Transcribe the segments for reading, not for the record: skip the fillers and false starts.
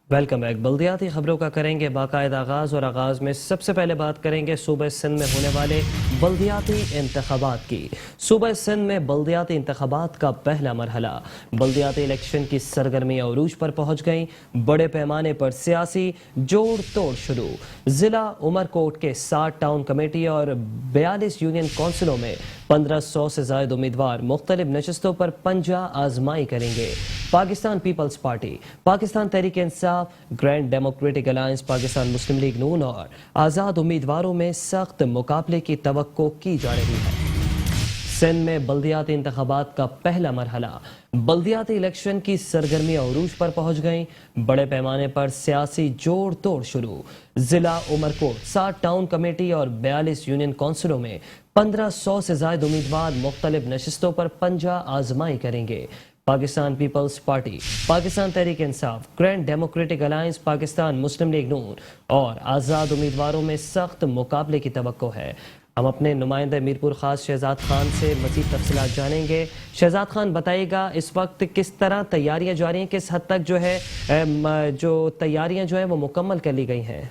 Welcome back. बल्दियाती खबरों का करेंगे बाकायदा आगाज़ और आगाज़ में सबसे पहले बात करेंगे सूबा सिंध में होने वाले बल्दियाती इंतखाबात की। सूबा सिंध में बल्दियाती इंतखाबात का पहला मरहला, बल्दियाती इलेक्शन की सरगर्मी अरूज पर पहुंच गई। बड़े पैमाने पर सियासी जोड़ तोड़ शुरू। जिला उमरकोट के 60 टाउन कमेटी और 42 यूनियन कौंसिलों में 1500 से ज्यादा उम्मीदवार मुख्तलिफ नशस्तों पर पंजा आजमाई करेंगे। Pakistan peoples party, Pakistan Tehreek Insaf, grand democratic alliance, Pakistan मुस्लिम लीग नून और आज़ाद उम्मीदवारों में सख्त मुकाबले की तवक्को की जा रही है। सिंध में बल्दियाती इंतखाबात का पहला मरहला, बल्दियाती इलेक्शन की सरगर्मी अरूज पर पहुंच गई। बड़े पैमाने पर सियासी जोड़ तोड़ शुरू। जिला उमरकोट, 60 टाउन कमेटी और 42 यूनियन कौंसिलों में 1500 से ज्यादा उम्मीदवार मुख्तलिफ नशस्तों पर पंजा आजमाई करेंगे। Pakistan peoples party, Pakistan Tehreek Insaf, grand democratic alliance, Pakistan मुस्लिम लीग नून और आज़ाद उम्मीदवारों में सख्त मुकाबले की तवक्को है। हम अपने नुमाइंदे मीरपुर खास शहजाद खान से मजीद तफसीलात जानेंगे। शहजाद खान, बताइएगा इस वक्त किस तरह तैयारियां जारी हैं, किस हद तक जो है जो तैयारियां जो है वो मुकम्मल कर ली गई हैं?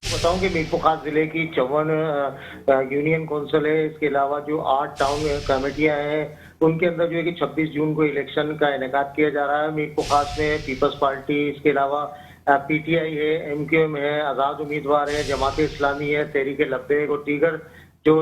बताऊं कि मीरपुर खास जिले की 54 यूनियन कौंसिल है। इसके अलावा जो 8 टाउन कमेटियां हैं उनके अंदर जो है कि 26 जून को इलेक्शन का इनेकाद किया जा रहा है। मीरपुर खास में पीपल्स पार्टी, इसके अलावा पीटीआई है, एमक्यूएम है, आजाद उम्मीदवार है, जमात इस्लामी है, तहरीक लब्बैक और दीगर जो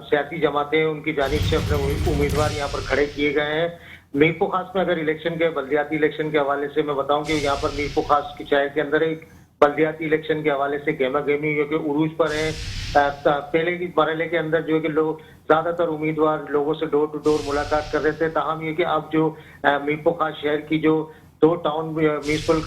सियासी जमातें हैं उनकी जानिब से अपने उम्मीदवार यहाँ पर खड़े किए गए हैं। मीरपुर खास में अगर इलेक्शन के बल्दियाती इलेक्शन के हवाले से मैं बताऊं कि यहाँ पर मीरपुर खास की शहर के अंदर एक बल्दियाती इलेक्शन के हवाले से गेमा गेमी जो कि उरूज पर है। पहले की मरहले के अंदर जो कि लोग ज्यादातर उम्मीदवार लोगों से डोर टू डोर मुलाकात कर रहे थे, ताहम ये कि अब जो मीरपुर खास शहर की जो 2 टाउन म्यूनिसिपल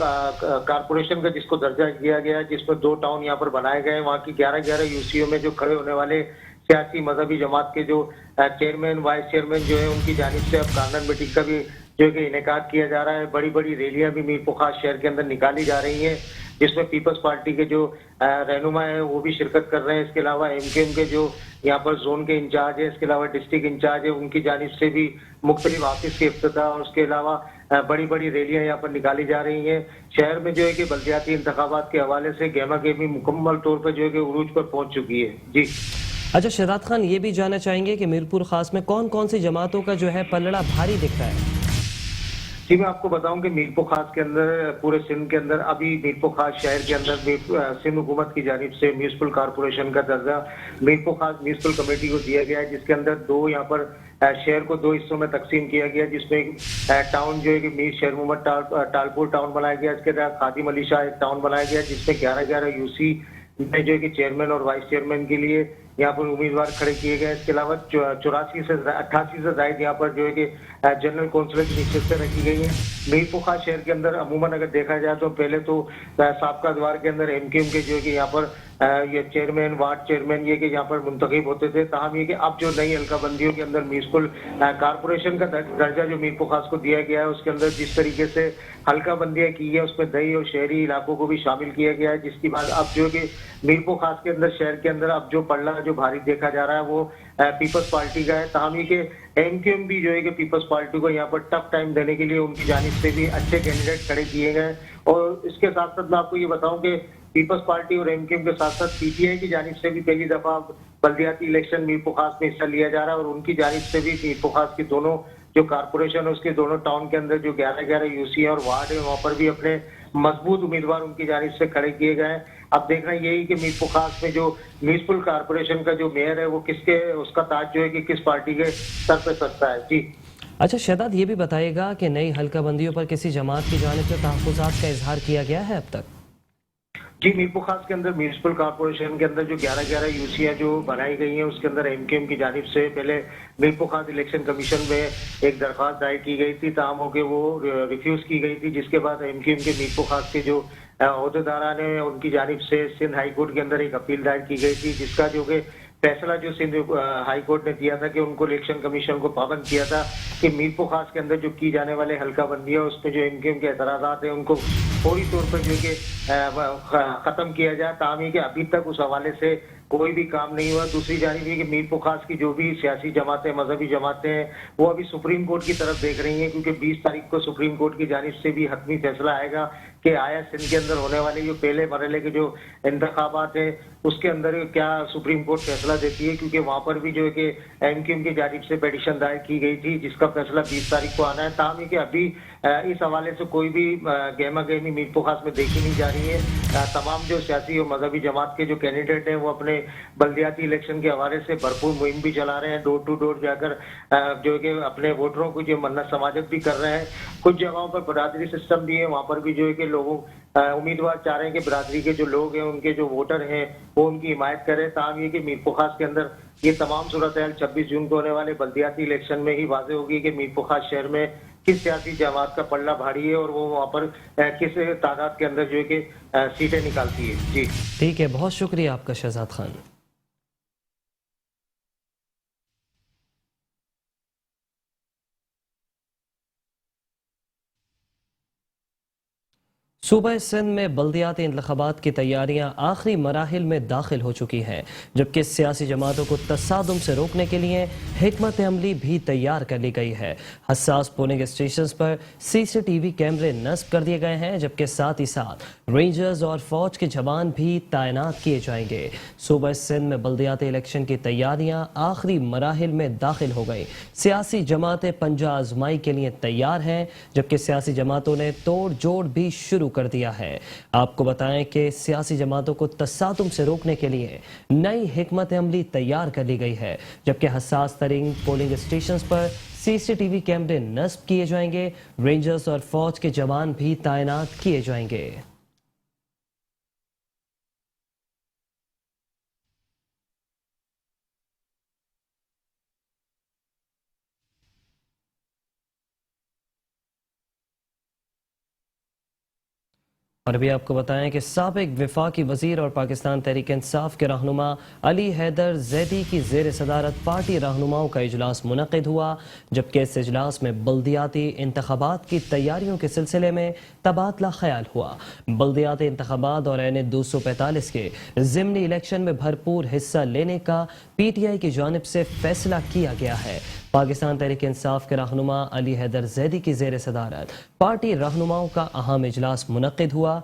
कारपोरेशन का जिसको दर्जा दिया गया है, जिसमें 2 टाउन यहाँ पर बनाए गए हैं, वहाँ की 11-11 यूसीओ में जो खड़े होने वाले सियासी मजहबी जमात के जो चेयरमैन वाइस चेयरमैन जो है उनकी जानिब से अब कार्नर मीटिंग का भी जो कि इनेकाद किया जा रहा है। बड़ी बड़ी रैलियां भी मीरपुर खास शहर के अंदर निकाली जा रही हैं, जिसमें पीपल्स पार्टी के जो रहनुमा है वो भी शिरकत कर रहे हैं। इसके अलावा एमकेएम के जो यहाँ पर जोन के इंचार्ज है, इसके अलावा डिस्ट्रिक्ट इंचार्ज है, उनकी जानिब से भी मुख्तलिफ ऑफिस के इफ्तिताह और उसके अलावा बड़ी बड़ी रैलियां यहाँ पर निकाली जा रही हैं। शहर में जो है कि बल्दियाती इंतखाबात के हवाले से गेमा गेमी मुकम्मल तौर पर जो है कि उरूज पर पहुंच चुकी है। जी अच्छा शहजाद खान, ये भी जानना चाहेंगे कि मीरपुर खास में कौन कौन सी जमातों का जो है पलड़ा भारी दिख रहा है? जी, मैं आपको बताऊं कि मीरपुर खास के अंदर पूरे सिंध के अंदर अभी मीरपुर खास शहर के अंदर सिंध हुकूमत की जानिब से म्यूनिसिपल कारपोरेशन का दर्जा मीरपुर खास म्यूनिसिपल कमेटी को दिया गया है, जिसके अंदर 2 यहाँ पर शहर को 2 हिस्सों में तकसीम किया गया, जिसमें टाउन जो है कि मीर शहर मोहम्मद टालपुर टाउन बनाया गया। इसके तहत खादिम अली शाह एक टाउन बनाया गया, जिसमें 11-11 यूसी में जो है कि चेयरमैन और वाइस चेयरमैन के लिए यहाँ पर उम्मीदवार खड़े किए गए। इसके अलावा 88 से ज्यादा यहाँ पर जो है कि जनरल कौंसिल की निश्चितें रखी गई हैं। मीरपुर खास शहर के अंदर अमूमन अगर देखा जाए तो पहले तो साबका द्वार के अंदर एमकेएम के जो है कि यहाँ पर ये चेयरमैन वार्ड चेयरमैन ये कि यहाँ पर मुंतखब होते थे, ताहम ये कि अब जो नई हल्का बंदियों के अंदर म्यूनिसिपल कारपोरेशन का दर्जा जो मीरपुर खास को दिया गया है, उसके अंदर जिस तरीके से हल्का बंदियां की है उसमें दही और शहरी इलाकों को भी शामिल किया गया है, जिसके बाद अब जो कि मीरपुर खास के अंदर शहर के अंदर अब जो पड़ला जो भारी देखा जा रहा है वो पीपल्स पार्टी का है। ताहम ये कि एमक्यूएम भी जो है कि पीपल्स पार्टी को यहाँ पर टफ टाइम देने के लिए उनकी जानिब से भी अच्छे कैंडिडेट खड़े किए गए। और इसके साथ साथ मैं आपको ये बताऊं कि पीपल्स पार्टी और एमक्यूएम के साथ साथ पीटीआई की जानिब से भी पहली दफा बल्दियाती इलेक्शन मीरपुर खास में हिस्सा लिया जा रहा है, और उनकी जानिब से भी मीरपुर खास की दोनों जो कारपोरेशन है उसके दोनों टाउन के अंदर जो 11-11 यूसी और वार्ड है वहां पर भी अपने मजबूत उम्मीदवार उनकी जानिब से खड़े किए गए हैं। अब देखना यही कि मीरपुर खास में जो म्यूनिसिपल कारपोरेशन का जो मेयर है वो किसके उसका ताज जो है कि किस पार्टी के सर पे सकता है। जी अच्छा शहजाद, ये भी बताइएगा कि नई हल्का बंदियों पर किसी जमात की जानिब से तहफ़्फ़ुज़ात का इजहार किया गया है अब तक? जी, मीरपुर खास के अंदर म्यूनिसिपल कारपोरेशन के अंदर जो 11-11 यूसीआं जो बनाई गई हैं उसके अंदर एमकेएम की जानिब से पहले मीरपुर खास इलेक्शन कमीशन में एक दरख्वास्त दायर की गई थी, ताहम होकर वो रिफ्यूज की गई थी, जिसके बाद एमकेएम के मीरपुर खास के जो अहदेदारा ने उनकी जानिब से सिंध हाई कोर्ट के अंदर एक अपील दायर की गई थी, जिसका जो कि फैसला जो सिंध हाई कोर्ट ने दिया था कि उनको इलेक्शन कमीशन को पाबंद किया था कि मीरपुर खास के अंदर जो की जाने वाले हल्का बंदी है उसमें जो एमकेएम के एतराज़ात है उनको फौरी तौर पर जो कि खत्म किया जाए। ताहम कि अभी तक उस हवाले से कोई भी काम नहीं हुआ। दूसरी जानिब ये कि मीरपुर खास की जो भी सियासी जमातें, मजहबी जमातें हैं, वो अभी सुप्रीम कोर्ट की तरफ देख रही हैं, क्योंकि 20 तारीख को सुप्रीम कोर्ट की जानिब से भी हतमी फैसला आएगा कि आया सिंध के अंदर होने वाले जो पहले मरहले के जो इंतखाबात है उसके अंदर क्या सुप्रीम कोर्ट फैसला देती है, क्योंकि वहां पर भी जो है कि एमक्यूएम की जानिब से पिटीशन दायर की गई थी जिसका फैसला 20 तारीख को आना है। ताहम ये कि अभी इस हवाले से कोई भी गहमा गहमी मीरपुर खास में देखी नहीं जा रही है। तमाम जो सियासी और मजहबी जमात के जो कैंडिडेट हैं वो अपने बल्दियाती इलेक्शन के हवाले से भरपूर मुहिम भी चला रहे हैं, डोर टू डोर जाकर जो है कि अपने वोटरों को जो मन्नत समाजत भी कर रहे हैं। कुछ जगहों पर बरादरी सिस्टम भी है, वहां पर भी जो है कि लोगों उम्मीदवार चाह रहे हैं कि बरादरी के जो लोग हैं, उनके जो वोटर हैं, वो उनकी हिमायत करें। ताहम ये कि मीरपुर खास के अंदर ये तमाम सूरत हाल 26 जून को होने वाले बल्दियाती इलेक्शन में ही वाज़ेह होगी कि मीरपुर खास शहर में किस सियासी जमात का पल्ला भारी है और वो वहाँ पर किस तादाद के अंदर जो है कि सीटें निकालती है। जी ठीक है, बहुत शुक्रिया आपका शहजाद खान। सूबा सिंध में बल्दियाती इंतखाबात की तैयारियां आखिरी मराहिल में दाखिल हो चुकी हैं, जबकि सियासी जमातों को तसादुम से रोकने के लिए हिकमत अमली भी तैयार कर ली गई है। हसास पोलिंग स्टेशन पर CCTV कैमरे नस्ब कर दिए गए हैं, जबकि साथ ही साथ रेंजर्स और फौज के जवान भी तैनात किए जाएंगे। सूबा सिंध में बल्दियाती इलेक्शन की तैयारियां आखिरी मराहिल में दाखिल हो गई। सियासी जमातें पंजा आजमाई के लिए तैयार हैं, जबकि सियासी जमातों ने तोड़ जोड़ भी शुरू कर दिया है। आपको बताएं कि सियासी जमातों को तसादुम से रोकने के लिए नई हिकमत अमली तैयार कर ली गई है, जबकि हसास तरीन पोलिंग स्टेशन पर CCTV कैमरे नस्ब किए जाएंगे, रेंजर्स और फौज के जवान भी तैनात किए जाएंगे। और अभी आपको बताएं कि साबिक वफाकी वजीर और पाकिस्तान तहरीक इंसाफ के रहनुमा अली हैदर जैदी की जेर सदारत पार्टी रहनुमाओं का इजलास मुनक़िद हुआ, जबकि इस इजलास में बल्दियाती इंतखाबात की तैयारियों के सिलसिले में तबादला ख्याल हुआ। बल्दियाती इंतखाबात और NA 245 के ज़िमनी इलेक्शन में भरपूर हिस्सा लेने का PTI की जानिब से फैसला किया गया है। पाकिस्तान तहरीक इंसाफ के रहनुमा अली हैदर जैदी की जेर सदारत पार्टी रहनुमाओं का अहम इजलास मुनक़िद हुआ।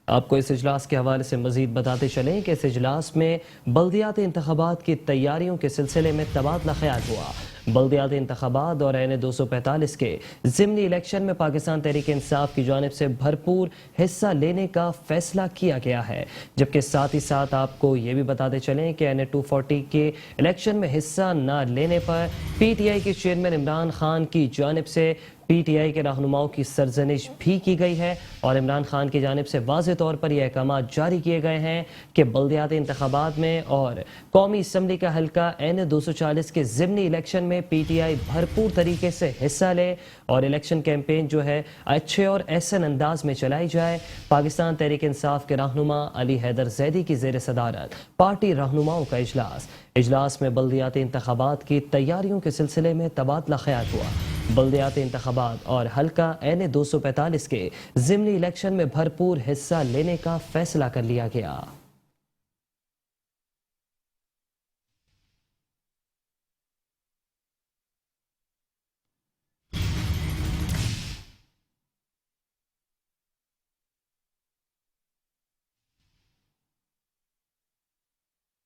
आपको इस इजलास के हवाले से मजीद बताते चलें कि इस इजलास में बल्दियाती इंतखाबात की तैयारियों के सिलसिले में तबादला ख्याल हुआ। बल्दियाती इंतखाबात और NA 245 के ज़िमनी इलेक्शन में पाकिस्तान तहरीक इंसाफ की जानिब से भरपूर हिस्सा लेने का फैसला किया गया है, जबकि साथ ही साथ आपको ये भी बताते चलें कि NA 240 के इलेक्शन में हिस्सा न लेने पर PTI के चेयरमैन इमरान खान की जानिब से PTI के रहनुमाओं की सरजनिश भी की गई है और इमरान खान की जानिब से वाज़ेह तौर पर यह अहकाम जारी किए गए हैं कि बल्दियाती इंतखाबात में और कौमी असम्बली का हल्का NA 240 के ज़िमनी इलेक्शन में PTI भरपूर तरीके से हिस्सा ले और इलेक्शन कैंपेन जो है अच्छे और एहसन अंदाज में चलाई जाए। पाकिस्तान तहरीक इंसाफ के रहनुमा अली हैदर जैदी की जेर सदारत पार्टी रहनुमाओं का इजलास में बल्दियाती इंतखाबात की तैयारियों के सिलसिले में तबादला ख्याल हुआ। बल्दियाती इंतखाबात और हल्का NA 245 के ज़िमनी इलेक्शन में भरपूर हिस्सा लेने का फैसला कर लिया गया।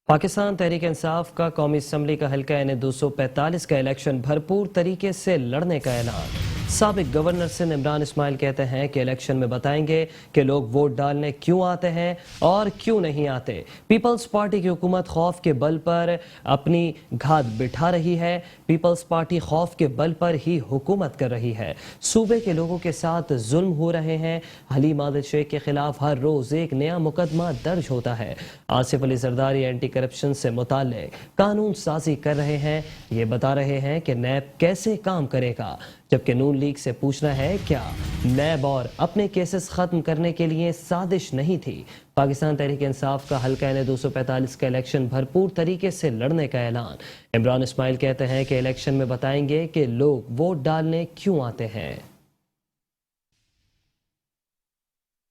पाकिस्तान तहरीक इंसाफ का कौमी असम्बली का हल्का NA 245 का इलेक्शन भरपूर तरीके से लड़ने का ऐलान। साबिक गवर्नर सिंध इमरान इस्माइल कहते हैं कि इलेक्शन में बताएंगे कि लोग वोट डालने क्यों आते हैं और क्यों नहीं आते। पीपल्स पार्टी की हुकूमत खौफ के बल पर अपनी घात बिठा रही है। पीपल्स पार्टी खौफ के बल पर ही हुकूमत कर रही है। सूबे के लोगों के साथ जुल्म हो रहे हैं। हलीम आदिल शेख के खिलाफ हर रोज एक नया मुकदमा दर्ज होता है। आसिफ अली जरदारी एंटी करप्शन से मुताल्लिक कानून साजी कर रहे हैं। ये बता रहे हैं कि नैब कैसे काम करेगा, जबकि नून लीग से पूछना है क्या नैब और अपने केसेस खत्म करने के लिए साजिश नहीं थी। पाकिस्तान तहरीक इंसाफ का हल्का NA 245 का इलेक्शन भरपूर तरीके से लड़ने का ऐलान। इमरान इस्माइल कहते हैं कि इलेक्शन में बताएंगे कि लोग वोट डालने क्यों आते हैं।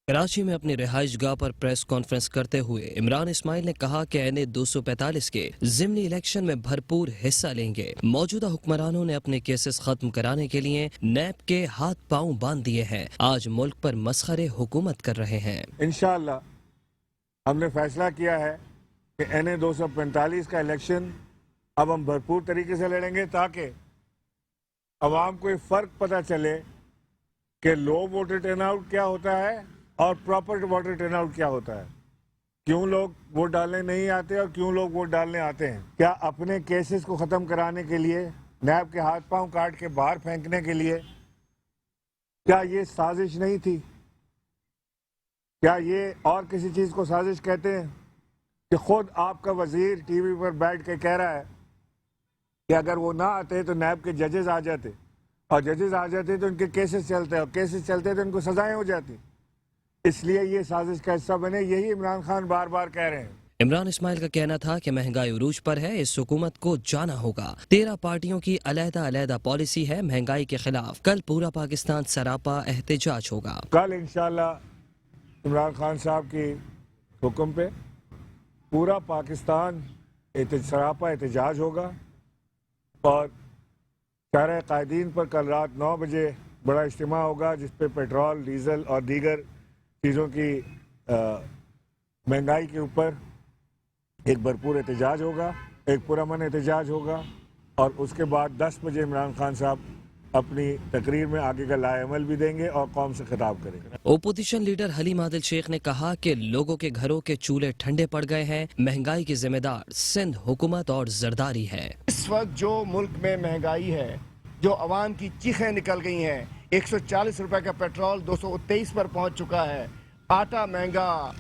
کراچی میں اپنی رہائش گاہ پر پریس کانفرنس کرتے ہوئے عمران اسماعیل نے کہا کہ این اے 245 کے ضمنی الیکشن میں بھرپور حصہ لیں گے۔ موجودہ حکمرانوں نے اپنے کیسز ختم کرانے کے لیے نیب کے ہاتھ پاؤں باندھ دیے ہیں، آج ملک پر مسخرے حکومت کر رہے ہیں۔ انشاءاللہ ہم نے فیصلہ کیا ہے کہ این اے 245 کا الیکشن اب ہم بھرپور طریقے سے لڑیں گے تاکہ عوام کو یہ فرق پتہ چلے کہ لو ووٹر ٹرن آؤٹ کیا ہوتا ہے اور پراپر ووٹر ٹرن آؤٹ کیا ہوتا ہے، کیوں لوگ ووٹ ڈالنے نہیں آتے اور کیوں لوگ ووٹ ڈالنے آتے ہیں۔ کیا اپنے کیسز کو ختم کرانے کے لیے، نیب کے ہاتھ پاؤں کاٹ کے باہر پھینکنے کے لیے، کیا یہ سازش نہیں تھی؟ کیا یہ اور کسی چیز کو سازش کہتے ہیں کہ خود آپ کا وزیر ٹی وی پر بیٹھ کے کہہ رہا ہے کہ اگر وہ نہ آتے تو نیب کے ججز آ جاتے اور ججز آ جاتے تو ان کے کیسز چلتے اور کیسز چلتے تو ان کو سزائیں ہو جاتی، اس لیے یہ سازش کا حصہ بنے۔ یہی عمران خان بار بار کہہ رہے ہیں۔ عمران اسماعیل کا کہنا تھا کہ مہنگائی عروج پر ہے، اس حکومت کو جانا ہوگا۔ 13 پارٹیوں کی علیحدہ پالیسی ہے مہنگائی کے خلاف، کل پورا پاکستان سراپا احتجاج ہوگا۔ کل انشاءاللہ عمران خان صاحب کی حکم پہ پورا پاکستان سراپا احتجاج ہوگا اور شارع قائدین پر کل رات 9 بجے بڑا اجتماع ہوگا جس پہ پیٹرول، ڈیزل اور دیگر چیزوں کی مہنگائی کے اوپر ایک بھرپور احتجاج ہوگا، ایک پرامن احتجاج ہوگا، اور اس کے بعد 10 بجے عمران خان صاحب اپنی تقریر میں آگے کا لائحہ عمل بھی دیں گے اور قوم سے خطاب کریں گے۔ اپوزیشن لیڈر حلیم عادل شیخ نے کہا کہ لوگوں کے گھروں کے چولہے ٹھنڈے پڑ گئے ہیں، مہنگائی کی ذمہ دار سندھ حکومت اور زرداری ہے۔ اس وقت جو ملک میں مہنگائی ہے، جو عوام کی چیخیں نکل گئی ہیں، 140 روپے کا پیٹرول 223 پر پہنچ چکا ہے، آٹا مہنگا،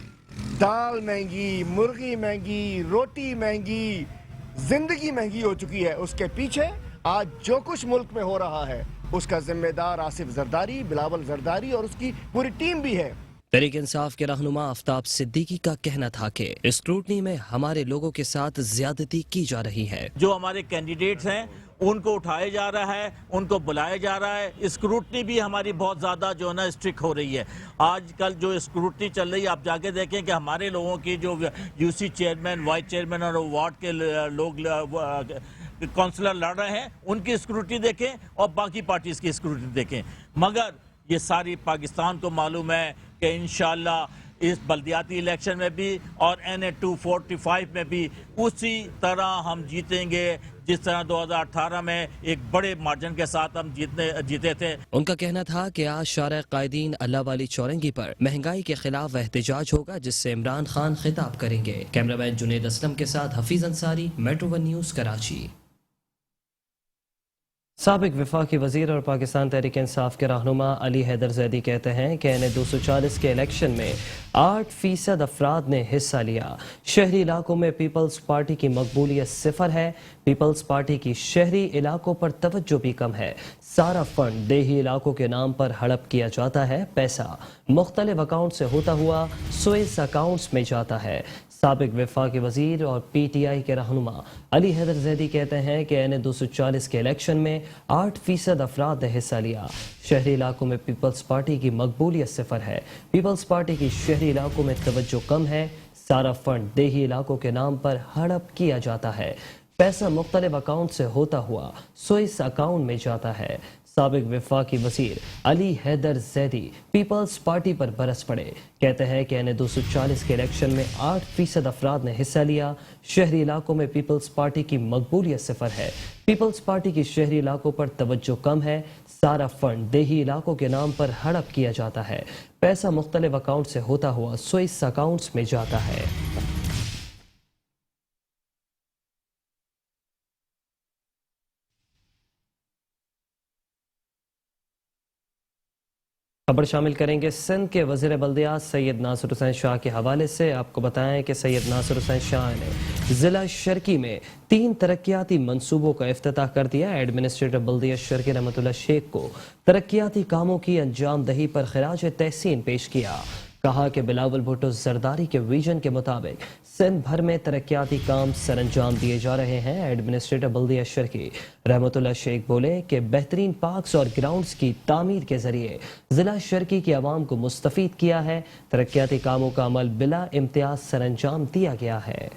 دال مہنگی، مرغی مہنگی، روٹی مہنگی، زندگی مہنگی ہو چکی ہے۔ اس کے پیچھے آج جو کچھ ملک میں ہو رہا ہے اس کا ذمہ دار آصف زرداری، بلاول زرداری اور اس کی پوری ٹیم بھی ہے۔ تحریک انصاف کے رہنما آفتاب صدیقی کا کہنا تھا کہ اسکروٹنی میں ہمارے لوگوں کے ساتھ زیادتی کی جا رہی ہے۔ جو ہمارے کینڈیڈیٹس ہیں ان کو اٹھایا جا رہا ہے، ان کو بلایا جا رہا ہے، اسکروٹنی بھی ہماری بہت زیادہ جو ہے نا اسٹرک ہو رہی ہے۔ آج کل جو اسکروٹنی چل رہی ہے، آپ جا کے دیکھیں کہ ہمارے لوگوں کی جو U C chairman, vice chairman اور وارڈ کے لوگ کونسلر لڑ رہے ہیں، ان کی اسکروٹنی دیکھیں اور باقی پارٹیز کی اسکروٹنی دیکھیں۔ مگر یہ ساری پاکستان کو معلوم ہے کہ انشاءاللہ اس بلدیاتی الیکشن میں بھی اور این اے 245 میں بھی اسی طرح ہم جیتیں گے جس طرح 2018 میں ایک بڑے مارجن کے ساتھ ہم جیتے تھے۔ ان کا کہنا تھا کہ آج شارع قائدین اللہ والی چورنگی پر مہنگائی کے خلاف احتجاج ہوگا جس سے عمران خان خطاب کریں گے۔ کیمرہ مین جنید اسلم کے ساتھ Hafeez Ansari, metro one news Karachi. سابق وفاقی وزیر اور پاکستان تحریک انصاف کے رہنما علی حیدر زیدی کہتے ہیں کہ این اے 240 کے الیکشن میں 8% افراد نے حصہ لیا۔ شہری علاقوں میں پیپلز پارٹی کی مقبولیت 0 ہے، پیپلز پارٹی کی شہری علاقوں پر توجہ بھی کم ہے، سارا فنڈ دیہی علاقوں کے نام پر ہڑپ کیا جاتا ہے، پیسہ مختلف اکاؤنٹ سے ہوتا ہوا سوئس اکاؤنٹس میں جاتا ہے۔ سابق وفاقی وزیر اور پی ٹی آئی کے رہنما علی حیدر زیدی کہتے ہیں کہ این اے 240 کے الیکشن میں 8% افراد نے حصہ لیا۔ شہری علاقوں میں پیپلز پارٹی کی مقبولیت 0 ہے، پیپلز پارٹی کی شہری علاقوں میں توجہ کم ہے، سارا فنڈ دیہی علاقوں کے نام پر ہڑپ کیا جاتا ہے، پیسہ مختلف اکاؤنٹ سے ہوتا ہوا سوئس اکاؤنٹ میں جاتا ہے۔ سابق وفاقی وزیر علی حیدر زیدی پیپلز پارٹی پر برس پڑے، کہتے ہیں کہ این اے 240 کے الیکشن میں 8% افراد نے حصہ لیا۔ شہری علاقوں میں پیپلز پارٹی کی مقبولیت 0 ہے، پیپلز پارٹی کی شہری علاقوں پر توجہ کم ہے، سارا فنڈ دیہی علاقوں کے نام پر ہڑپ کیا جاتا ہے، پیسہ مختلف اکاؤنٹ سے ہوتا ہوا سوئس اکاؤنٹس میں جاتا ہے۔ خبر شامل کریں گے سندھ کے وزیر بلدیات سید ناصر حسین شاہ کے حوالے سے۔ آپ کو بتائیں کہ سید ناصر حسین شاہ نے ضلع شرکی میں 3 ترقیاتی منصوبوں کا افتتاح کر دیا۔ ایڈمنسٹریٹر بلدیہ شرکی رحمت اللہ شیخ کو ترقیاتی کاموں کی انجام دہی پر خراج تحسین پیش کیا۔ کہا کہ بلاول بھٹو زرداری کے ویژن کے مطابق सिंध भर में तरक्याती काम सर अंजाम दिए जा रहे हैं। एडमिनिस्ट्रेटर बल्दिया शर्की रहमतुल्लाह शेख बोले कि बेहतरीन पार्क्स और ग्राउंड्स की तामीर के जरिए जिला शर्की की आवाम को मुस्तफीद किया है। तरक्याती कामों का अमल बिला इम्तियाज सर अंजाम दिया गया है।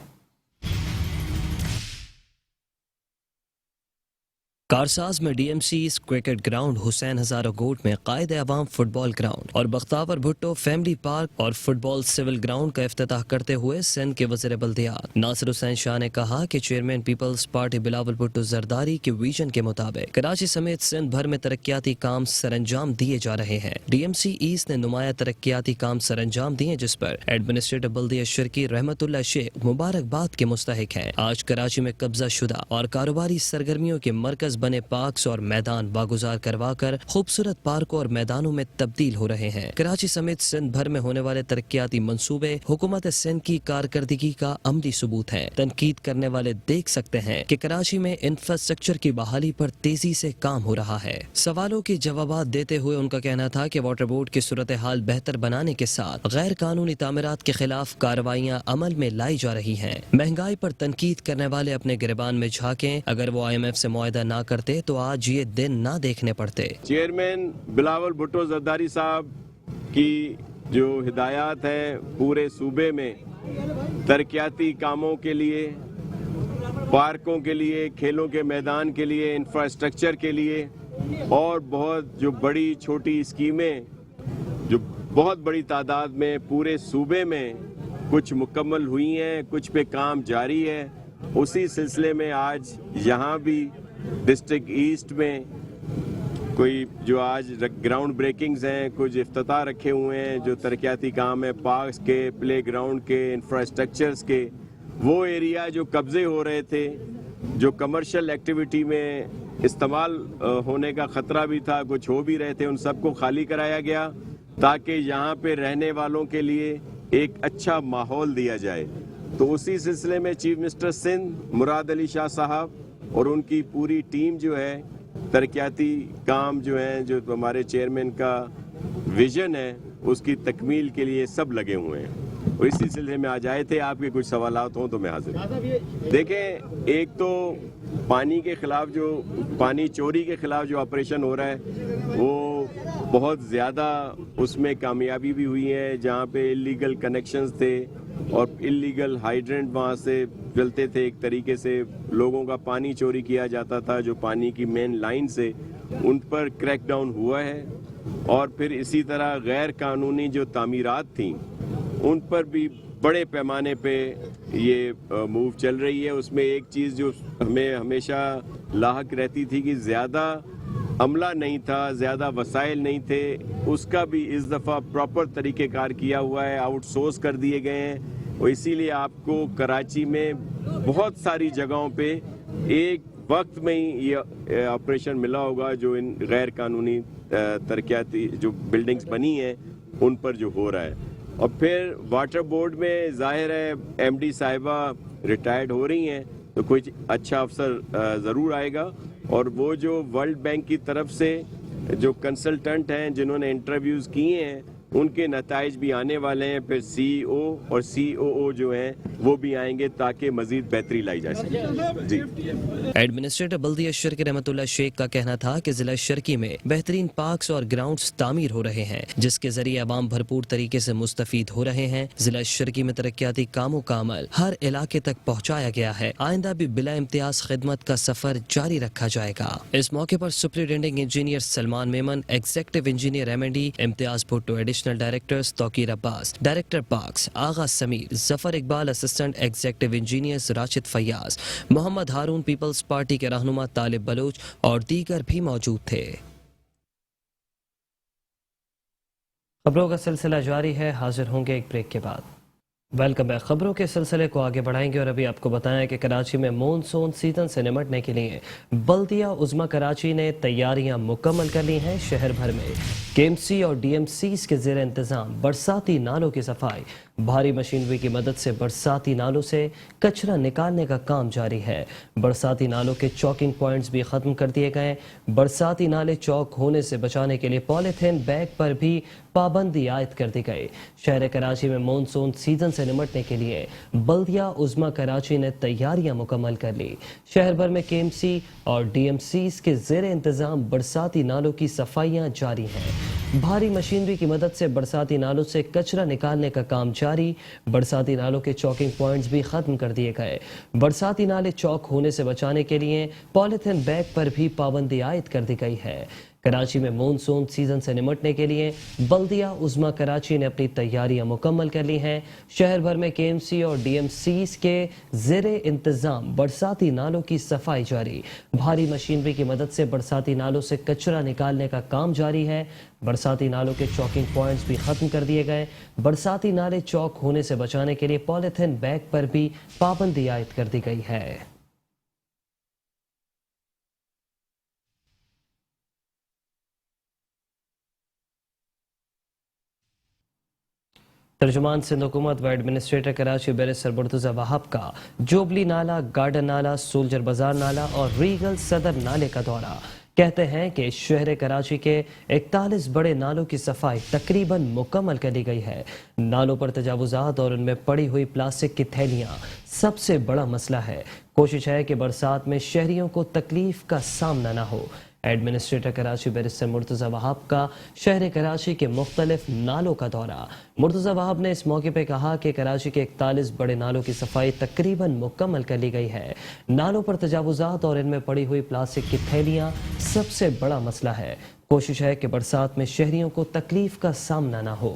कारसाज में डीएमसी क्रिकेट ग्राउंड, हुसैन हजारा गोट में कायद अवाम फुटबॉल ग्राउंड और बख्तावर भुट्टो फैमिली पार्क और फुटबॉल सिविल ग्राउंड का इफ्तिताह करते हुए सिंध के वज़ीर बल्दियात नासिर हुसैन शाह ने कहा कि चेयरमैन पीपल्स पार्टी बिलावल भुट्टो जरदारी के विजन के मुताबिक कराची समेत सिंध भर में तरक्याती काम सर अंजाम दिए जा रहे हैं। डीएमसी ईस्ट ने नुमाया तरक्याती काम सर अंजाम दिए, जिस पर एडमिनिस्ट्रेटर बल्दिया शर्की रहमतुल्लाह शेख मुबारकबाद के मुस्तहिक हैं। आज कराची में कब्जा शुदा और कारोबारी सरगर्मियों के मरकज बने पार्क्स और मैदान बागुजार करवा कर खूबसूरत पार्कों और मैदानों में तब्दील हो रहे हैं। कराची समेत सिंध भर में होने वाले तरक्याती मंसूबे हुकूमत सिंध की कारकर्दगी का अमली सबूत है। तनकीद करने वाले देख सकते हैं कि कराची में इंफ्रास्ट्रक्चर की बहाली पर तेजी से काम हो रहा है। सवालों के जवाब देते हुए उनका कहना था कि वाटर बोर्ड की सूरत हाल बेहतर बनाने के साथ गैर कानूनी तामीरात के खिलाफ कार्रवाइयाँ अमल में लाई जा रही हैं। महंगाई पर तनकीद करने वाले अपने गिरबान में झांकें। अगर वो IMF से मुआहदा ना करते तो आज ये दिन ना देखने पड़ते। चेयरमैन बिलावल भुट्टो जरदारी साहब की जो हिदायत है पूरे सूबे में तरक्याती कामों के लिए, पार्कों के लिए, खेलों के मैदान के लिए, इंफ्रास्ट्रक्चर के लिए और बहुत जो बड़ी छोटी स्कीमें जो बहुत बड़ी तादाद में पूरे सूबे में कुछ मुकम्मल हुई हैं, कुछ पे काम जारी है। उसी सिलसिले में आज यहाँ भी डिस्ट्रिक्ट ईस्ट में कोई जो आज ग्राउंड ब्रेकिंग्स हैं, कुछ इफ्तिताह रखे हुए हैं, जो तरक्याती काम है पार्क्स के, प्ले ग्राउंड के, इंफ्रास्ट्रक्चर्स के। वो एरिया जो कब्जे हो रहे थे, जो कमर्शियल एक्टिविटी में इस्तेमाल होने का ख़तरा भी था, कुछ हो भी रहे थे, उन सबको खाली कराया गया ताकि यहाँ पे रहने वालों के लिए एक अच्छा माहौल दिया जाए। तो उसी सिलसिले में चीफ मिनिस्टर सिंध मुराद अली शाह साहब और उनकी पूरी टीम जो है तरक्याती काम जो है, जो हमारे चेयरमैन का विजन है, उसकी तकमील के लिए सब लगे हुए हैं। और इसी सिलसिले में आज आए थे। आपके कुछ सवालात हों तो मैं हाजिर हूं। देखें, एक तो पानी के खिलाफ जो पानी चोरी के खिलाफ जो ऑपरेशन हो रहा है वो बहुत ज़्यादा उसमें कामयाबी भी हुई है। जहाँ पे इलीगल कनेक्शंस थे और इलीगल हाइड्रेंट वहाँ से चलते थे, एक तरीके से लोगों का पानी चोरी किया जाता था जो पानी की मेन लाइन से, उन पर क्रैक डाउन हुआ है। और फिर इसी तरह गैर कानूनी जो तामीरात थी उन पर भी बड़े पैमाने पे ये मूव चल रही है। उसमें एक चीज़ जो हमें हमेशा लाहक रहती थी कि ज़्यादा अमला नहीं था, ज़्यादा वसाइल नहीं थे, उसका भी इस दफ़ा प्रॉपर तरीक़ेकार किया हुआ है, आउटसोर्स कर दिए गए हैं। और इसीलिए आपको कराची में बहुत सारी जगहों पे एक वक्त में ही ये ऑपरेशन मिला होगा जो इन गैर कानूनी तरक्याती जो बिल्डिंग्स बनी हैं उन पर जो हो रहा है। और फिर वाटर बोर्ड में ज़ाहिर है MD साहिबा रिटायर्ड हो रही हैं तो कुछ अच्छा अफसर ज़रूर आएगा। और वो जो वर्ल्ड बैंक की तरफ से जो कंसल्टेंट हैं जिन्होंने इंटरव्यूज़ किए हैं उनके नताइज भी आने वाले हैं। फिर CEO और COO जो हैं वो भी आएंगे ताकि मजीद बेहतरी लाई जा सके। जी। एडमिनिस्ट्रेटर बल्दिया शर्की रहमतुल्लाह शेख का कहना था कि जिला शर्की में बेहतरीन पार्क्स और ग्राउंड्स तामीर हो रहे हैं जिसके जरिए अवाम भरपूर तरीके से मुस्तफीद हो रहे हैं। जिला शर्की में तरक्याती कामों का अमल हर इलाके तक पहुँचाया गया है। आइंदा भी बिला इम्तियाज खिदमत का सफर जारी रखा जाएगा। इस मौके पर superintending engineer Salman Memon, executive engineer MND Imtiaz Bhutto, additional directors Tauqeer Abbas, director parks Agha Sameer, Zafar Iqbal, assistant executive engineers Rashid Fayyaz, Mohammad Haroon, Peoples Party के रहनुमा तालिब बलोच और दीगर भी मौजूद थे। खबरों का सिलसिला जारी है, हाजिर होंगे एक ब्रेक के बाद। Welcome back. खबरों के सिलसिले को आगे बढ़ाएंगे और अभी आपको बताएं कि कराची में मॉनसून सीजन से निपटने के लिए बल्दिया उज़्मा कराची ने तैयारियां मुकम्मल कर ली हैं। शहर भर में KMC और DMCs के ज़ेर इंतज़ाम बरसाती नालों की सफाई, भारी मशीनरी की मदद से बरसाती नालों से कचरा निकालने का काम जारी है। बरसाती नालों के चौकिंग पॉइंट्स भी खत्म कर दिए गए। बरसाती नाले चौक होने से बचाने के लिए पॉलीथीन बैग पर भी पाबंदी आयद कर दी गई। शहर कराची में मॉनसून सीजन से निपटने के लिए बल्दिया उज़्मा कराची ने तैयारियां मुकम्मल कर ली। शहर भर में केएमसी और डीएमसीज के ज़ेर इंतजाम बरसाती नालों की सफाइयां जारी हैं। भारी मशीनरी की मदद से बरसाती नालों से कचरा निकालने का काम जारी। बरसाती नालों के चौकिंग पॉइंट्स भी खत्म कर दिए गए। बरसाती नाले चौक होने से बचाने के लिए पॉलीथीन बैग पर भी पाबंदी आयद कर दी गई है। कराची में मॉनसून सीजन से निपटने के लिए बल्दिया उज़्मा कराची ने अपनी तैयारियां मुकम्मल कर ली हैं। शहर भर में केएमसी और डीएमसीज के ज़ेरे इंतजाम बरसाती नालों की सफाई जारी। भारी मशीनरी की मदद से बरसाती नालों से कचरा निकालने का काम जारी है। बरसाती नालों के चौकिंग पॉइंट्स भी खत्म कर दिए गए। बरसाती नाले चौक होने से बचाने के लिए पॉलीथीन बैग पर भी पाबंदी आयद कर दी गई है। तर्जुमान सिंध हुकूमत व एडमिनिस्ट्रेटर कराची बैरिस्टर मुर्तज़ा वहाब का जोबली नाला, गार्डन नाला, सोल्जर बाजार नाला और रीगल सदर नाले का दौरा। कहते हैं कि शहर कराची के 41 बड़े नालों की सफाई तकरीबन मुकम्मल कर ली गई है। नालों पर तजावुजात और उनमें पड़ी हुई प्लास्टिक की थैलियां सबसे बड़ा मसला है। कोशिश है कि बरसात में शहरियों को तकलीफ का सामना न हो। एडमिनिस्ट्रेटर कराची बैरिस्टर मुर्तज़ा वहाब का शहर कराची के मुख्तलिफ नालों का दौरा। मुर्तज़ा वहाब ने इस मौके पर कहा कि कराची के 41 बड़े नालों की सफाई तकरीबन मुकम्मल कर ली गई है। नालों पर तजावुजात और इनमें पड़ी हुई प्लास्टिक की थैलियां सबसे बड़ा मसला है। कोशिश है कि बरसात में शहरियों को तकलीफ का सामना न हो।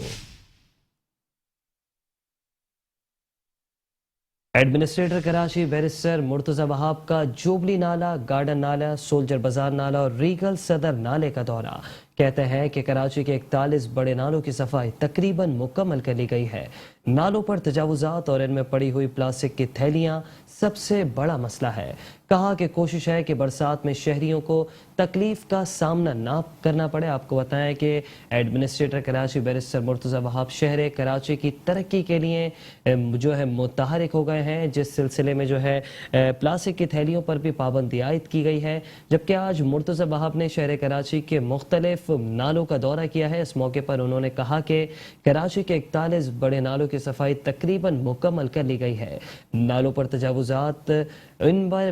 एडमिनिस्ट्रेटर कराची बैरिस्टर मुर्तज़ा वहाब का जोबली नाला, गार्डन नाला, सोल्जर बाजार नाला और रीगल सदर नाले का दौरा। कहते हैं कि कराची के 41 बड़े नालों की सफाई तकरीबन मुकम्मल कर ली गई है। नालों पर तजावुजात और इनमें पड़ी हुई प्लास्टिक की थैलियां सबसे बड़ा मसला है। कहा कि कोशिश है कि बरसात में शहरियों को तकलीफ का सामना ना करना पड़े। आपको बताएं कि एडमिनिस्ट्रेटर कराची बैरिस्टर मुर्तज़ा वहाब शहर कराची की तरक्की के लिए जो है मुतहरिक हो गए हैं, जिस सिलसिले में जो है प्लास्टिक की थैलियों पर भी पाबंदी आयद की गई है। जबकि आज मुर्तज़ा वहाब ने शहर कराची के मुख्तलिफ नालों का दौरा किया है। इस मौके पर उन्होंने कहा कि कराची के 41 बड़े नालों की सफाई तकरीबन मुकम्मल कर ली गई है। नालों पर तजावुजात, इन पर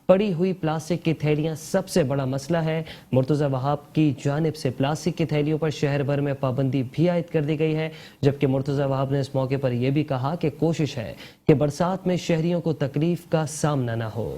पड़ी हुई प्लास्टिक की थैलियां सबसे बड़ा मसला है। मुर्तज़ा वहाब की जानिब से प्लास्टिक की थैलियों पर शहर भर में पाबंदी भी आयद कर दी गई है। जबकि मुर्तज़ा वहाब ने इस मौके पर यह भी कहा कि कोशिश है कि बरसात में शहरियों को तकलीफ का सामना न हो।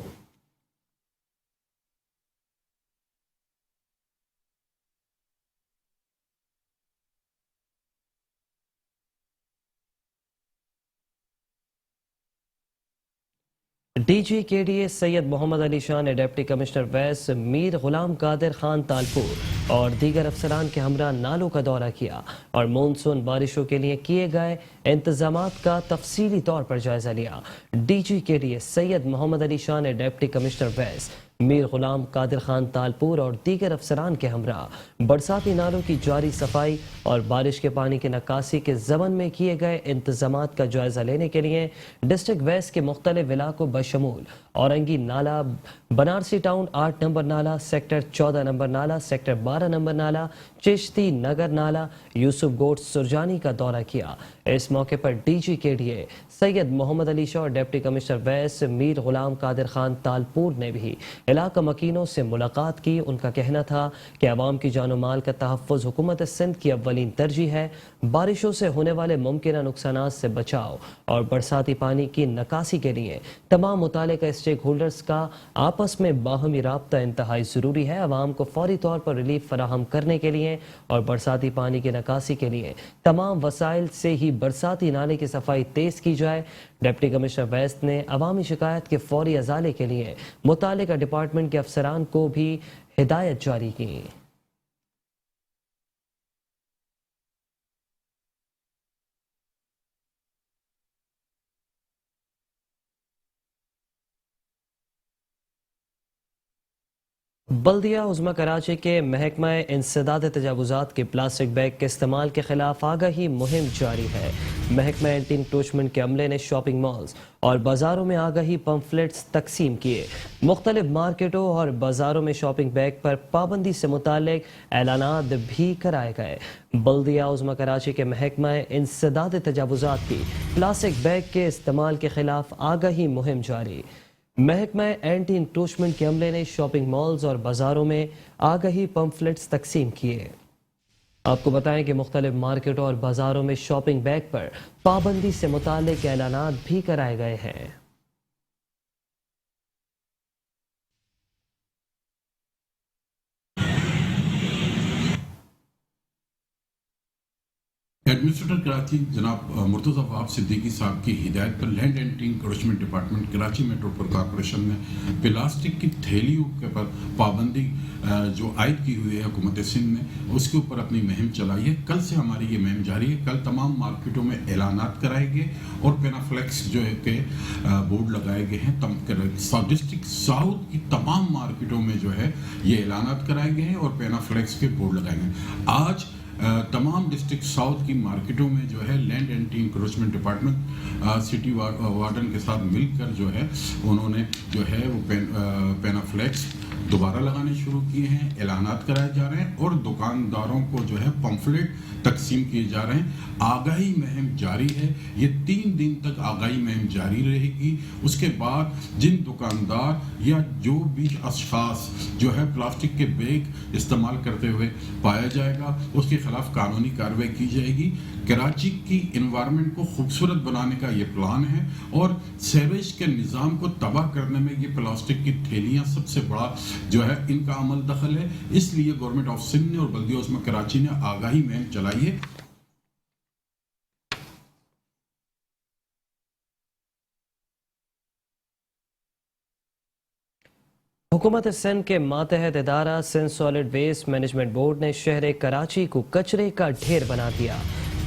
डीजी केडीए सैयद मोहम्मद अली शाह ने डिप्टी कमिश्नर वैस, मीर गुलाम कादिर खान तालपुर और दीगर अफसरान के हमरा नालों का दौरा किया और मानसून बारिशों के लिए किए गए इंतजामात का तफसीली तौर पर जायजा लिया। डीजी केडीए सैयद मोहम्मद अली शाह ने डिप्टी कमिश्नर वैस, मीर गुलाम कादिर खान तालपुर और दीगर अफसरान के हमरा बरसाती नालों की जारी सफाई और बारिश के पानी की निकासी के ज़मन में किए गए इंतजामात का जायजा लेने के लिए डिस्ट्रिक्ट वेस्ट के मुख्तलिफ इलाकों बशमूल औरंगी नाला, बनारसी टाउन 8 नंबर नाला, सेक्टर 14 नंबर नाला, सेक्टर 12 नंबर नाला, चिश्ती नगर नाला, यूसुफ गोट सुरजानी का दौरा किया। इस मौके पर डीजी केडीए सैयद मोहम्मद अली शाह और डिप्टी कमिश्नर वैस, मीर गुलाम कादिर खान तालपुर ने भी इलाका मकीनों से मुलाकात की। उनका कहना था कि अवाम की जानो माल का तहफ़्फ़ुज़ हुकूमत सिंध की अव्वलीन तरजीह है। बारिशों से होने वाले मुमकिन नुकसानात से बचाव और बरसाती पानी की निकासी के लिए तमाम मुतालिका स्टेक होल्डर्स का आपस में बाहमी राब्ता इंतहाई ज़रूरी है। अवाम को फौरी तौर पर रिलीफ फराहम करने के लिए और बरसाती पानी की निकासी के लिए तमाम वसाइल से ही बरसाती नाले की सफाई तेज़ की जाए। डिप्टी कमिश्नर वेस्ट ने अवामी शिकायत के फौरी अजाले के लिए मुतालिका डिपार्टमेंट के अफसरान को भी हिदायत जारी की। बल्दिया उज़्मा कराची के महकमा इंसदाद तजावुज़ात के प्लास्टिक बैग के इस्तेमाल के खिलाफ आगाही मुहिम जारी है। महकमा एंटी इंक्रोचमेंट के अमले ने शॉपिंग मॉल्स और बाजारों में आगाही पम्फलेट्स तकसीम किए। मुख्तलिफ मार्केटों और बाजारों में शॉपिंग बैग पर पाबंदी से मुतालिक ऐलानात भी कराए गए। बल्दिया उज़्मा कराची के महकमा इंसदाद तजावुज़ात की प्लास्टिक बैग के इस्तेमाल के खिलाफ आगाही मुहिम जारी। महकमा एंटी इंक्रोचमेंट के अमले ने शॉपिंग मॉल्स और बाजारों में आगाही पम्फलेट्स तकसीम किए। आपको बताएं कि मुख्तलिफ मार्केटों और बाजारों में शॉपिंग बैग पर पाबंदी से मुतालिक ऐलानात भी कराए गए हैं। एडमिनिस्ट्रेटर कराची जनाब मुर्तज़ा वहाब सिद्दीकी साहब की हिदायत पर land anti encroachment department Karachi metropolitan corporation ने प्लास्टिक की थैलियों के पर पाबंदी जो आयद की हुई है हुकूमत सिंध ने, उसके ऊपर अपनी मुहिम चलाई है। कल से हमारी ये मुहिम जारी है। कल तमाम मार्केटों में ऐलानात कराए गए और पेनाफ्लेक्स जो है के बोर्ड लगाए गए हैं। डिस्ट्रिक्ट साउथ की तमाम मार्केटों में जो है ये ऐलानात कराए गए हैं और पेनाफ्लेक्स के बोर्ड लगाए गए। आज तमाम डिस्ट्रिक्ट साउथ की मार्केटों में जो है land anti encroachment department city warden के साथ मिलकर जो है उन्होंने जो है वो पेनाफ्लेक्स दोबारा लगाने शुरू किए हैं, ऐलानात कराए जा रहे हैं और दुकानदारों को जो है पम्फलेट तकसीम किए जा रहे हैं। आगाही मुहिम जारी है। ये 3 दिन तक आगाही मुहिम जारी रहेगी। उसके बाद जिन दुकानदार या जो भी अशखास जो है प्लास्टिक के बैग इस्तेमाल करते हुए पाया जाएगा उसके खिलाफ कानूनी कार्रवाई की जाएगी। कराची की इन्वायरमेंट को खूबसूरत बनाने का ये प्लान है और सीवेज के निज़ाम को तबाह करने में ये प्लास्टिक की थैलियाँ सबसे बड़ा जो है इनका अमल दखल है। इसलिए गवर्नमेंट ऑफ सिंध ने और बल्दिया उज़्मा कराची ने आगाही मुहिम चलाई है। हुकूमत सिंध के मातहत इदारा Sindh solid waste management board ने शहर कराची को कचरे का ढेर बना दिया।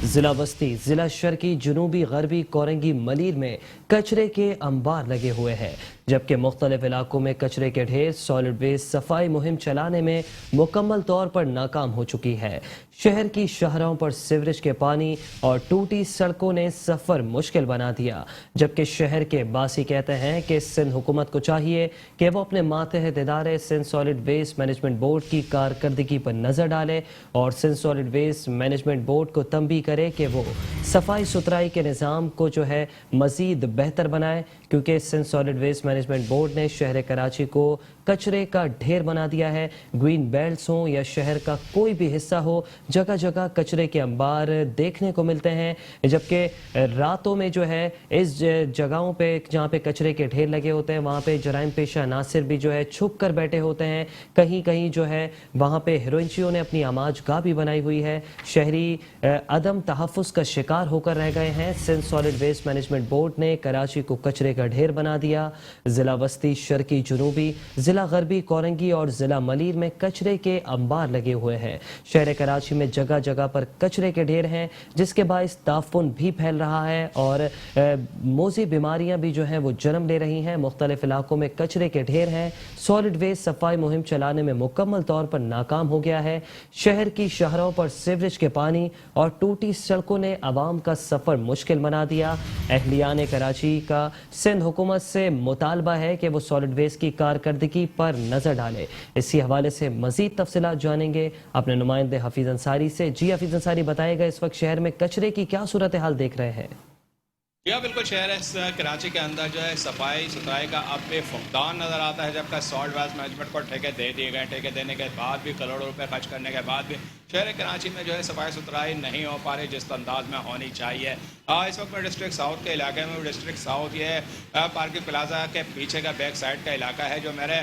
जिला बस्ती, जिला शर्की, जनूबी, गरबी, कोरंगी, मलीर में कचरे के अंबार लगे हुए हैं, जबकि मुख्तलिफ इलाकों में कचरे के ढेर सॉलिड वेस्ट सफाई मुहिम चलाने में मुकम्मल तौर पर नाकाम हो चुकी है। शहर की शाहराहों पर सीवरेज के पानी और टूटी सड़कों ने सफर मुश्किल बना दिया, जबकि शहर के बासी कहते हैं कि सिंध हुकूमत को चाहिए कि वो अपने मातहत इदारे Sindh solid waste management board की कारकर्दगी पर नजर डाले और Sindh solid waste management board को तंबीह करे कि वो सफाई सुथराई के निज़ाम को जो है मजीद बेहतर बनाए, क्योंकि Sindh solid waste management board ने शहर कराची को कचरे का ढेर बना दिया है। ग्रीन बेल्ट्स हो या शहर का कोई भी हिस्सा हो, जगह जगह कचरे के अंबार देखने को मिलते हैं, जबकि रातों में जो है इस जगहों पे जहाँ पे कचरे के ढेर लगे होते हैं वहाँ पे जराइम पेशा नासिर भी जो है छुप कर बैठे होते हैं। कहीं कहीं जो है वहाँ पे हेरोइनचियों ने अपनी आमाजगाह भी बनाई हुई है। शहरी अदम तहफ़्फ़ुज़ का शिकार होकर रह गए हैं। Sindh solid waste management board ने कराची को कचरे का ढेर बना दिया। जिला वस्ती, शर्की, जुनूबी, जिला गरबी, कोरंगी और जिला मलीर में कचरे के अंबार लगे हुए हैं। शहर कराची में जगह जगह पर कचरे के ढेर हैं, जिसके बायस ताफुन भी फैल रहा है और मोज़ी बीमारियां भी जो हैं वो जन्म ले रही हैं। मुख्तलिफ इलाकों में कचरे के ढेर हैं। सॉलिड वेस्ट सफाई मुहिम चलाने में मुकम्मल तौर पर नाकाम हो गया है। शहर की शहरों पर सीवरेज के पानी और टूटी सड़कों ने आवाम का सफर मुश्किल बना दिया। अहलियान कराची का सिंध हुकूमत से मुतालबा है कि वो सॉलिड वेस्ट की कारकर्दगी पर नजर डाले। इसी हवाले से मजीद तफसीलात जानेंगे अपने नुमाइंदे हफीज अंसारी से। जी हफीज अंसारी, बताएगा इस वक्त शहर में कचरे की क्या सूरत हाल देख रहे हैं? या बिल्कुल, शहर कराची के अंदर जो है सफाई सुथराई का अब भी फुकदान नज़र आता है, जबकि सॉल्ट वेस्ट मैनेजमेंट को ठेके दे दिए गए। ठेके देने के बाद भी करोड़ों रुपए खर्च करने के बाद भी शहर कराची में जो है सफाई सुथराई नहीं हो पा रही जिस अंदाज में होनी चाहिए। इस वक्त मैं डिस्ट्रिक्ट साउथ के इलाके में, डिस्ट्रिक्ट साउथ ये पार्किंग प्लाजा के पीछे का बैक साइड का इलाका है, जो मेरे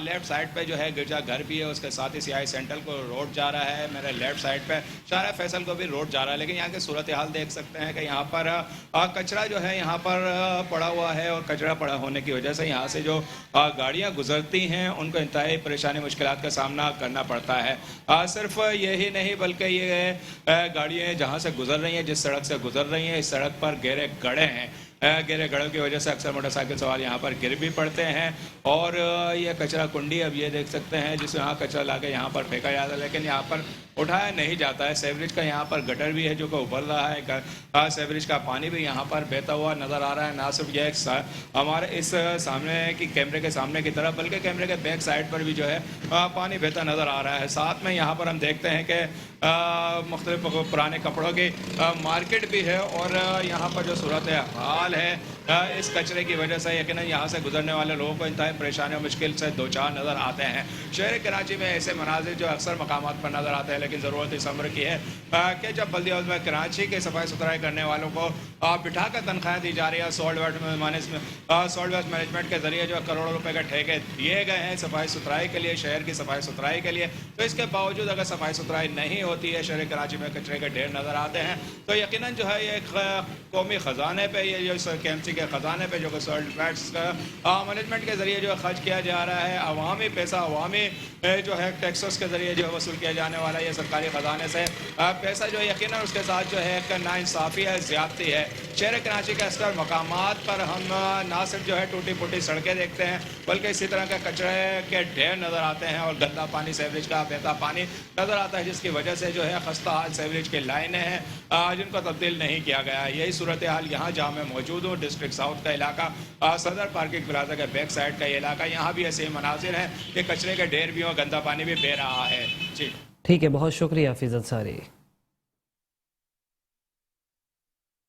लेफ्ट साइड पे जो है गिरजा घर भी है, उसके साथ ही सीआई सेंट्रल को रोड जा रहा है। मेरे लेफ्ट साइड पे शारा फैसल को भी रोड जा रहा है। लेकिन यहाँ की सूरत हाल देख सकते हैं कि यहाँ पर कचरा जो है यहाँ पर पड़ा हुआ है और कचरा पड़ा होने की वजह से यहाँ से जो गाड़ियाँ गुजरती हैं उनको इंतहाई परेशानी मुश्किलात का सामना करना पड़ता है। सिर्फ यही नहीं बल्कि ये गाड़ियाँ जहाँ से गुजर रही हैं, जिस सड़क से गुजर रही हैं, इस सड़क पर गहरे गड्ढे हैं। गिरे गड़ों की वजह से अक्सर मोटरसाइकिल सवार यहाँ पर गिर भी पड़ते हैं। और ये कचरा कुंडी अब ये देख सकते हैं जिसमें यहाँ कचरा ला के यहाँ पर फेंका जाता है, लेकिन यहाँ पर उठाया नहीं जाता है। सेवरेज का यहाँ पर गटर भी है जो कि उबल रहा है, सेवरेज का पानी भी यहाँ पर बहता हुआ नज़र आ रहा है। ना सिर्फ ये हमारे इस सामने की कैमरे के सामने की तरफ, बल्कि कैमरे के बैक साइड पर भी जो है पानी बहता नज़र आ रहा है। साथ में यहाँ पर हम देखते हैं कि मुख्तलिफ पुराने कपड़ों की मार्केट भी है, और यहाँ पर जो सूरत हाल है इस कचरे की वजह से यकीनन यहाँ से गुजरने वाले लोगों को इंतहाई परेशानी और मुश्किल से दो चार नज़र आते हैं। शहर कराची में ऐसे मनाजिर जो अक्सर मकामात पर नज़र आते हैं, लेकिन ज़रूरत इस अमर की है कि जब बल्दिया उज़्मा कराची के सफाई सुथराई करने वालों को बिठा कर तनख्वाहें दी जा रही है, सॉल्ट वेस्ट मैनेजमेंट के ज़रिए जो करोड़ों रुपए के ठेके दिए गए हैं सफाई सुथराई के लिए, शहर की सफाई सुथराई के लिए, तो इसके बावजूद अगर सफाई सुथराई नहीं होती है, शहर कराची में कचरे के ढेर नज़र आते हैं, तो यकीनन जो है ये कौमी ख़जाने पे, ये जो KMC के ख़जाने पे जो कि सॉल्ट वेस्ट मैनेजमेंट के ज़रिए जो खर्च किया जा रहा है, अवामी पैसा अवामी जो है टैक्सेस के ज़रिए जो वसूल किया जाने वाला है, ये सरकारी ख़जाने से पैसा जो यकीनन उसके साथ जो है एक नाइंसाफ़ी है, ज़्यादती है। शहर कराची के अक्सर मकामात पर हम ना सिर्फ जो है टूटी फूटी सड़कें देखते हैं, बल्कि इसी तरह के कचरे के ढेर नज़र आते हैं और गंदा पानी, सेवरेज का बहता पानी नज़र आता है, जिसकी वजह से जो है खस्ता हाल सेवरेज की लाइनें हैं जिनको तब्दील नहीं किया गया है। यही सूरत हाल यहाँ जहाँ मैं मौजूद हूँ, डिस्ट्रिक्ट साउथ का इलाका, सदर पार्किंग प्लाजा के बैक साइड का ये इलाका, यहाँ भी ऐसे मनाजिर हैं कि कचरे के ढेर भी और गंदा पानी भी बह रहा है। जी ठीक है, बहुत शुक्रिया हफीज़ अंसारी।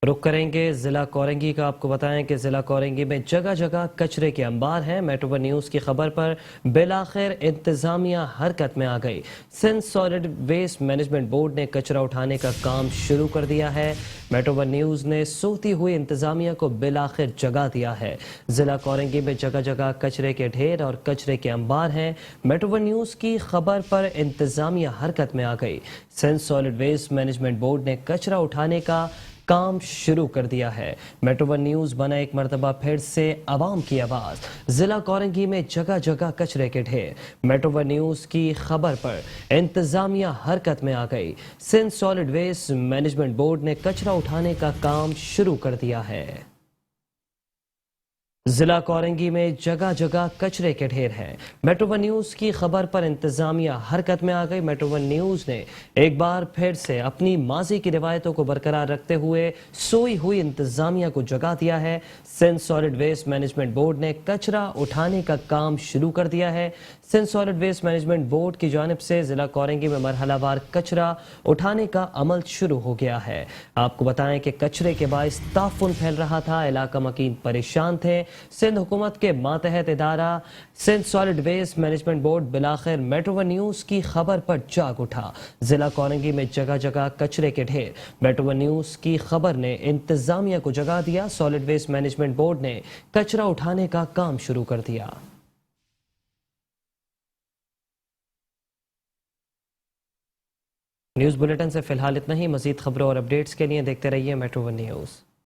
रुक करेंगे ज़िला कोरंगी का। आपको बताएं कि ज़िला कोरंगी में जगह जगह कचरे के अंबार हैं। मेट्रो वन न्यूज़ की खबर पर बिलाखिर इंतज़ामिया हरकत में आ गई। Sindh solid waste management board ने कचरा उठाने का काम शुरू कर दिया है। मेट्रो वन न्यूज़ ने सोती हुई इंतज़ामिया को बिलाखिर जगा दिया है। ज़िला कोरंगी में जगह जगह कचरे के ढेर और कचरे के अंबार हैं। मेट्रो वन न्यूज़ की खबर पर इंतज़ामिया हरकत में आ गई। Sindh solid waste management board ने कचरा उठाने का काम शुरू कर दिया है। मेट्रो वन न्यूज़ बना एक मरतबा फिर से आवाम की आवाज़। ज़िला कोरंगी में जगह जगह कचरे के ढेर। मेट्रो वन न्यूज़ की खबर पर इंतज़ामिया हरकत में आ गई। Sindh solid waste management board ने कचरा उठाने का काम शुरू कर दिया है। जिला कोरंगी में जगह जगह कचरे के ढेर हैं। मेट्रो वन न्यूज़ की खबर पर इंतज़ामिया हरकत में आ गई। मेट्रो वन न्यूज़ ने एक बार फिर से अपनी माजी की रिवायतों को बरकरार रखते हुए सोई हुई इंतज़ामिया को जगा दिया है। Sindh solid waste management board ने कचरा उठाने का काम शुरू कर दिया है। Sindh solid waste management board की जानिब से जिला कोरंगी में मरहलावार कचरा उठाने का अमल शुरू हो गया है। आपको बताएं कि कचरे के बाइस ताफुन फैल रहा था, इलाका मकीन परेशान थे। सिंध हुकूमत के मातहत इदारा Sindh solid waste management board बिलाखिर मेट्रो वन न्यूज़ की खबर पर जाग उठा। जिला कोरंगी में जगह जगह कचरे के ढेर। मेट्रो वन न्यूज़ की खबर ने इंतजामिया को जगा दिया। सॉलिड वेस्ट मैनेजमेंट बोर्ड ने कचरा उठाने का काम शुरू कर दिया। न्यूज़ बुलेटिन से फिलहाल इतना ही। मजीद खबरों और अपडेट्स के लिए देखते रहिए मेट्रो वन न्यूज़।